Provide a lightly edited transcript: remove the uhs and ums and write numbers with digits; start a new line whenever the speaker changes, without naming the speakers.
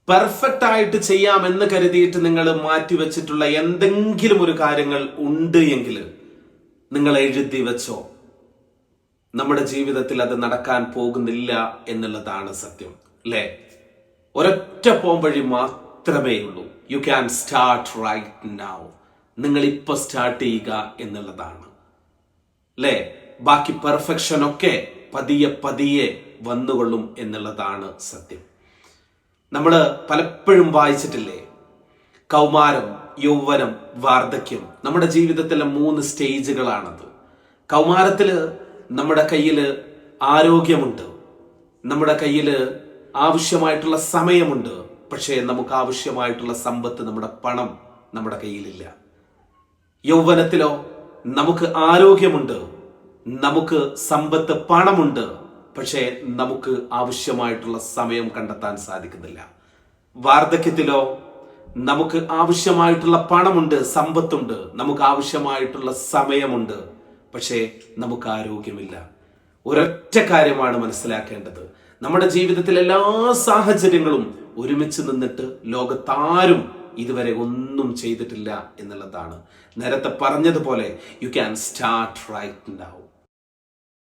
Perfect ആയിട്ട് ചെയ്യാമെന്ന് കരുതിയിട്ട് നിങ്ങൾ മാറ്റിവെച്ചിട്ടുള്ള എന്തെങ്കിലും ഒരു കാര്യങ്ങൾ ഉണ്ട് എങ്കിൽ നിങ്ങൾ എഴുതി വെച്ചോ. നമ്മുടെ ജീവിതത്തിൽ അത് നടക്കാൻ പോകുന്നില്ല എന്നുള്ളതാണ് സത്യം, അല്ലേ? ഒരൊറ്റ പോംവഴി മാത്രമേ ഉള്ളൂ. You can start right now. നിങ്ങൾ ഇപ്പൊ സ്റ്റാർട്ട് ചെയ്യുക എന്നുള്ളതാണ്, അല്ലേ? ബാക്കി പെർഫെക്ഷൻ ഒക്കെ പതിയെ പതിയെ വന്നുകൊള്ളും എന്നുള്ളതാണ് സത്യം. നമ്മൾ പലപ്പോഴും വായിച്ചിട്ടില്ലേ, കൗമാരം, യൗവനം, വാർദ്ധക്യം. നമ്മുടെ ജീവിതത്തിലെ 3 സ്റ്റേജുകളാണത്. കൗമാരത്തില് നമ്മുടെ കയ്യിൽ ആരോഗ്യമുണ്ട്, നമ്മുടെ കയ്യിൽ ആവശ്യമായിട്ടുള്ള സമയമുണ്ട്, പക്ഷേ നമുക്ക് ആവശ്യമായിട്ടുള്ള സമ്പത്ത്, നമ്മുടെ പണം നമ്മുടെ കയ്യിലില്ല. യൗവനത്തിലോ നമുക്ക് ആരോഗ്യമുണ്ട്, നമുക്ക് സമ്പത്ത്, പണമുണ്ട്, പക്ഷേ നമുക്ക് ആവശ്യമായിട്ടുള്ള സമയം കണ്ടെത്താൻ സാധിക്കുന്നില്ല. വാർദ്ധക്യത്തിലോ നമുക്ക് ആവശ്യമായിട്ടുള്ള പണമുണ്ട്, സമ്പത്തുണ്ട്, നമുക്ക് ആവശ്യമായിട്ടുള്ള സമയമുണ്ട്, പക്ഷേ നമുക്ക് ആരോഗ്യമില്ല. ഒരൊറ്റ കാര്യമാണ് മനസ്സിലാക്കേണ്ടത്, നമ്മുടെ ജീവിതത്തിലെ എല്ലാ സാഹചര്യങ്ങളും ഒരുമിച്ച് നിന്നിട്ട് ലോകത്താരും ഇതുവരെ ഒന്നും ചെയ്തിട്ടില്ല എന്നുള്ളതാണ്. നേരത്തെ പറഞ്ഞതുപോലെ you can start right now.